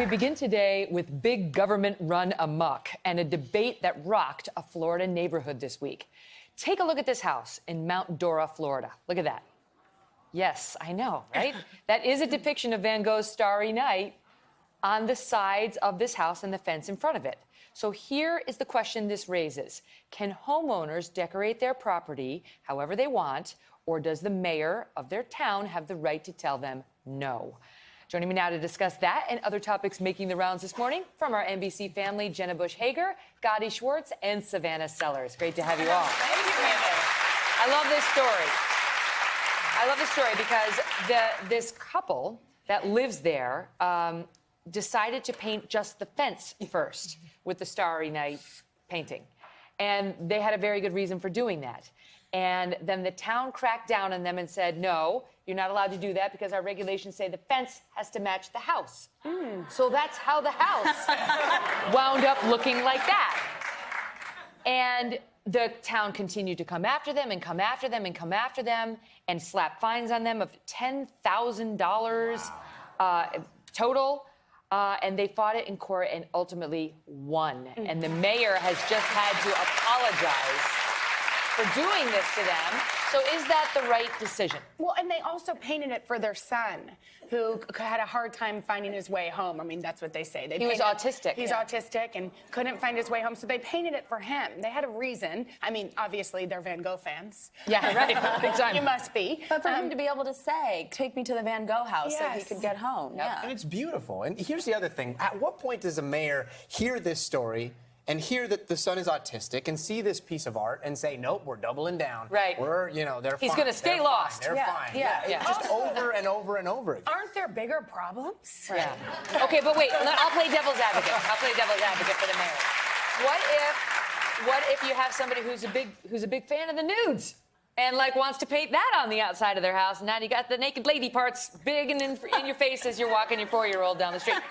We begin today with big government run amok and a debate that rocked a Florida neighborhood this week. Take a look at this house in Mount Dora, Florida. Look at that. Yes, I know, right? That is a depiction of Van Gogh's Starry Night on the sides of this house and the fence in front of it. So here is the question this raises. Can homeowners decorate their property however they want, or does the mayor of their town have the right to tell them no? Joining me now to discuss that and other topics making the rounds this morning from our NBC family, Jenna Hager, Gadi Schwartz, and Savannah Sellers. Great to have you all. Thank you, Amanda. I love this story. I love this story because this couple that lives there decided to paint just the fence first with the Starry Night painting. And they had a very good reason for doing that. And then the town cracked down on them and said, no, you're not allowed to do that because our regulations say the fence has to match the house. So that's how the house wound up looking like that. And the town continued to come after them and come after them and come after them and slap fines on them of $10,000 total. And they fought it in court and ultimately won. And the mayor has just had to apologize for doing this to them. So is that the right decision? Well, and they also painted it for their son, who had a hard time finding his way home. I mean, that's what they say. He was autistic. He's autistic and couldn't find his way home, so they painted it for him. They had a reason. I mean, obviously, they're Van Gogh fans. Yeah, right. Big time. You must be. But for him to be able to say, take me to the Van Gogh house so he could get home. Yep. Yeah. And it's beautiful. And here's the other thing. At what point does a mayor hear this story and hear that the son is autistic and see this piece of art and say, nope, we're doubling down. Right. We're, you know, they're fine. He's gonna stay lost. They're fine. Yeah. It's just over and over and over again. Aren't there bigger problems? Yeah. Okay, but wait, I'll play devil's advocate. I'll play devil's advocate for the mayor. What if you have somebody who's a big fan of the nudes and like wants to paint that on the outside of their house, and now you got the naked lady parts big and in your face as you're walking your 4-year-old down the street?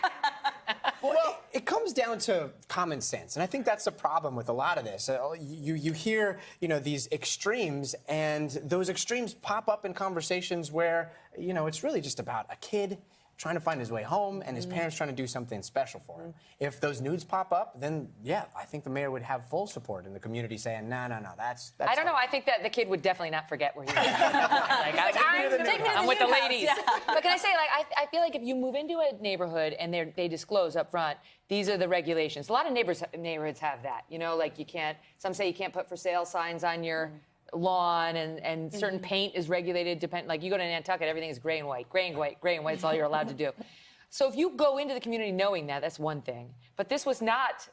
Well, it comes down to common sense, and I think that's the problem with a lot of this. You hear, these extremes, and those extremes pop up in conversations where, it's really just about a kid trying to find his way home and his parents trying to do something special for him. If those nudes pop up, then yeah, I think the mayor would have full support in the community saying, no, that's I don't know. I think that the kid would definitely not forget where he was. I'm with the ladies. Yeah. But can I say, I feel like if you move into a neighborhood and they disclose up front, these are the regulations. A lot of neighborhoods have that. Like some say you can't put for sale signs on your lawn, and certain paint is regulated. Like you go to Nantucket, everything is gray and white. Gray and white, gray and white is all you're allowed to do. So if you go into the community knowing that, that's one thing. But this was not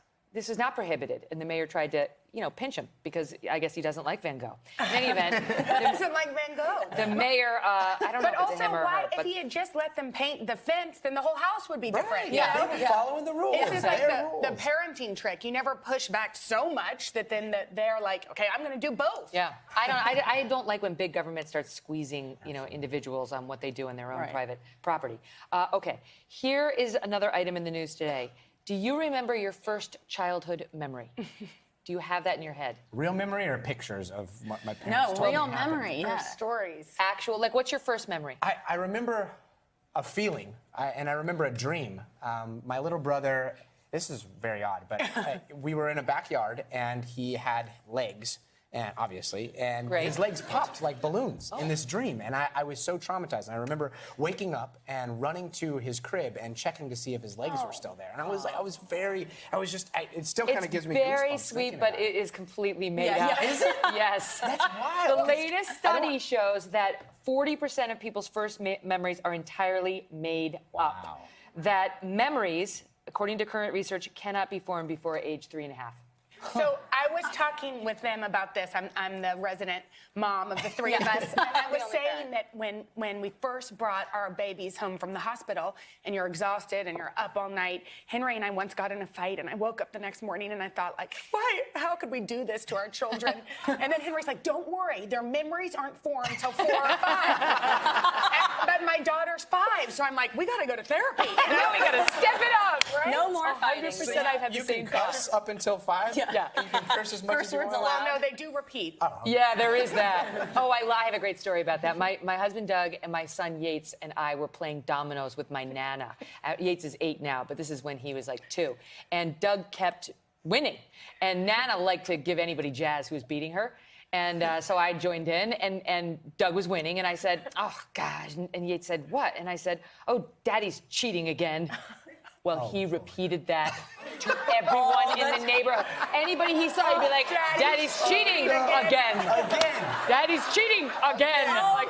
prohibited, and the mayor tried to, pinch him because I guess he doesn't like Van Gogh. In any event, He doesn't like Van Gogh. the mayor, I don't know if it's a him or why, her. if he had just let them paint the fence, then the whole house would be different. Right, yeah, they'd be following the rules. This is like the parenting trick. You never push back so much that then they're like, okay, I'm going to do both. Yeah, I don't like when big government starts squeezing, individuals on what they do in their own private property. Okay, here is another item in the news today. Do you remember your first childhood memory? Do you have that in your head? Real memory or pictures of my parents? No, told real me happened? memory. Or Yeah. stories. Actual, what's your first memory? I remember a feeling, and I remember a dream. My little brother, this is very odd, but we were in a backyard, and he had legs, and obviously, and his legs popped like balloons in this dream, and I was so traumatized. And I remember waking up and running to his crib and checking to see if his legs were still there. And it still kind of gives me goosebumps. It's very sweet, but it is completely made up. Yeah, is it? Yes. That's wild. The latest study shows that 40% of people's first memories are entirely made up. That memories, according to current research, cannot be formed before age 3.5. So I was talking with them about this. I'm the resident mom of the three of us. And I was saying that when we first brought our babies home from the hospital and you're exhausted and you're up all night, Henry and I once got in a fight, and I woke up the next morning and I thought, how could we do this to our children? And then Henry's like, don't worry, their memories aren't formed until 4 or 5. But my daughter's 5, so I'm like, we got to go to therapy. Now we gotta step it up, right? No more fighting. 100% I have the You same can cuss up until 5? Yeah. You can curse as much Curse as you words want. allowed. No, they do repeat. Yeah, there is that. Oh, I have a great story about that. My husband Doug and my son Yates and I were playing dominoes with my Nana. Yates is 8 now, but this is when he was like 2. And Doug kept winning. And Nana liked to give anybody jazz who was beating her. And so I joined in, and Doug was winning. And I said, oh, gosh. And Yates said, what? And I said, oh, Daddy's cheating again. Well, he repeated that to everyone in the neighborhood. Anybody he saw, he'd be like, Daddy's cheating again. Daddy's cheating again. Like,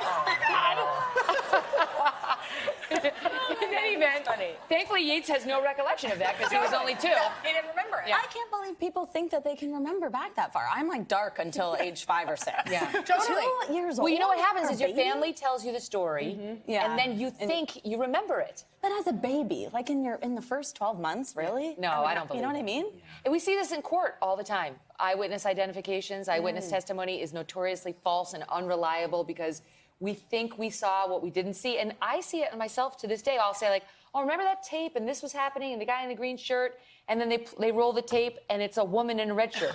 in any event, thankfully Yates has no recollection of that because he was only 2. He didn't remember it. I can't believe people think that they can remember back that far. I'm like dark until age 5 or 6. Yeah. Totally. 2 years old. Well, you know what happens for a is your baby? family tells you the story, Yeah. and then you think you remember it. But as a baby, like in the first 12 months, really? No, I don't believe You know what I it. mean? And we see this in court all the time. Eyewitness identifications, eyewitness testimony is notoriously false and unreliable because we think we saw what we didn't see. And I see it in myself to this day. I'll say like, oh, remember that tape and this was happening and the guy in the green shirt, and then they roll the tape and it's a woman in a red shirt.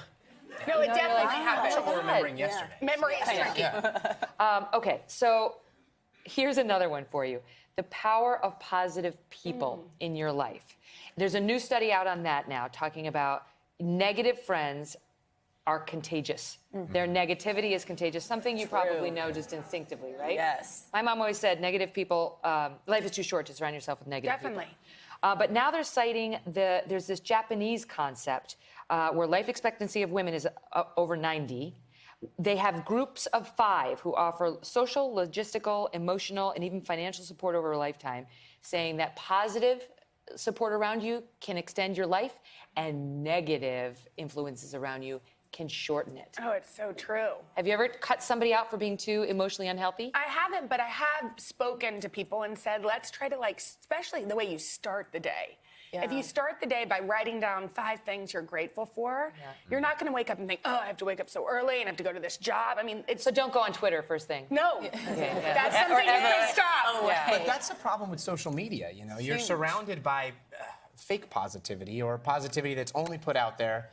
No, it definitely like, happened. oh, We're remembering yesterday. Memory is tricky. Okay, so here's another one for you. The power of positive people in your life. There's a new study out on that now talking about negative friends are contagious. Their negativity is contagious, something you probably know just instinctively, right? Yes. My mom always said negative people, life is too short to surround yourself with negative Definitely. people. But now they're citing there's this Japanese concept where life expectancy of women is over 90. They have groups of 5 who offer social, logistical, emotional, and even financial support over a lifetime, saying that positive support around you can extend your life and negative influences around you can shorten it. Oh, it's so true. Have you ever cut somebody out for being too emotionally unhealthy? I haven't, but I have spoken to people and said, let's try to especially the way you start the day. If you start the day by writing down 5 things you're grateful for, you're not going to wake up and think, oh, I have to wake up so early and I have to go to this job. I mean, it's... So don't go on Twitter first thing. No. That's something you can stop. But that's the problem with social media. You know, you're surrounded by fake positivity or positivity that's only put out there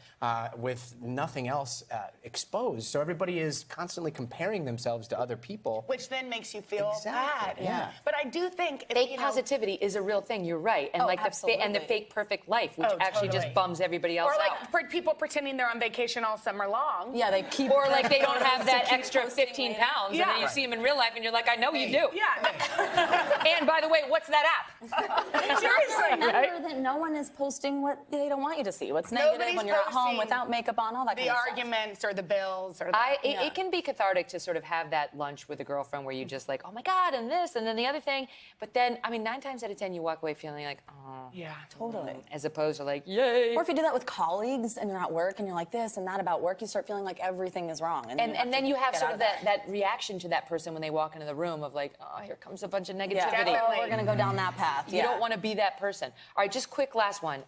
with nothing else exposed. So everybody is constantly comparing themselves to other people. Which then makes you feel bad. Yeah. But I do think... Fake positivity is a real thing. You're right, and and the fake perfect life, which actually just totally. bums everybody else Or out. people pretending they're on vacation all summer long. Yeah, they keep. Or like they don't have that keep extra posting 15 later. pounds, and then you see them in real life, and you're like, I know you do. Yeah. And by the way, what's that app? Seriously. Remember that no one is posting what they don't want you to see. What's negative Nobody's when you're at home posting without makeup on, all that The kind of stuff. arguments or the bills or the... It can be cathartic to sort of have that lunch with a girlfriend where you just like, oh my God, and this, and then the other thing. But then, I mean, 9 times out of 10, you walk away feeling like, oh. Yeah. Totally. As opposed to like, yay. Or if you do that with colleagues and you're at work and you're like this and that about work, you start feeling like everything is wrong. And then you have get sort out of of that reaction to that person when they walk into the room of like, oh, here comes a bunch of negativity. Yeah, Definitely. we're going to go down that path. You don't want to be that person. All right, just quick last one.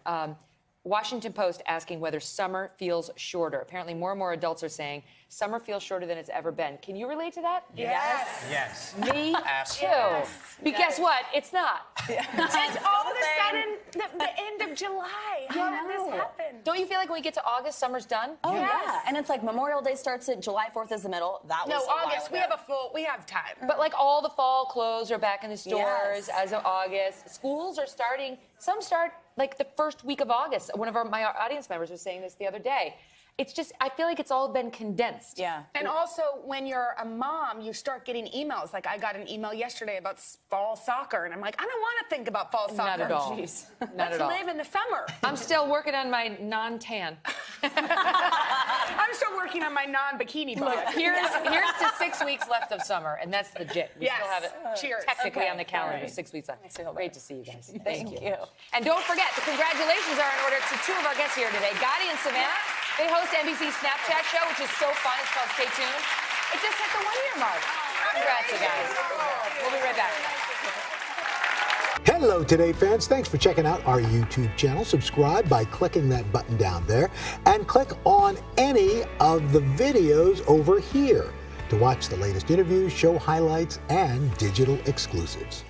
Washington Post asking whether summer feels shorter. Apparently, more and more adults are saying summer feels shorter than it's ever been. Can you relate to that? Yes. Yes. Me too. But guess what? It's not. It's all of a sudden the end of July. How did this happen? Don't you feel like when we get to August, summer's done? Oh, yeah. And it's like Memorial Day starts at July 4th is the middle. That was No, a while August. ago. We have time. But like all the fall clothes are back in the stores Yes. as of August. Schools are starting. Some start like the first week of August. One of my audience members was saying this the other day. It's just, I feel like it's all been condensed. Yeah. And also, when you're a mom, you start getting emails. Like, I got an email yesterday about fall soccer, and I'm like, I don't want to think about fall soccer. Not at all. Jeez. Not Let's at all. live in the summer. I'm still working on my non-tan. I'm still working on my non-bikini body. Here's to 6 weeks left of summer, and that's legit. We Yes. still have it Cheers. technically Okay. on the calendar, All right. 6 weeks left. Great to see you guys. Thank you. And don't forget, the congratulations are in order to 2 of our guests here today, Gadi and Savannah. They host NBC's Snapchat show, which is so fun. It's called Stay Tuned. It just hit the 1-year mark. Congrats, you guys. We'll be right back. Hello, Today fans. Thanks for checking out our YouTube channel. Subscribe by clicking that button down there and click on any of the videos over here. to watch the latest interviews, show highlights, and digital exclusives.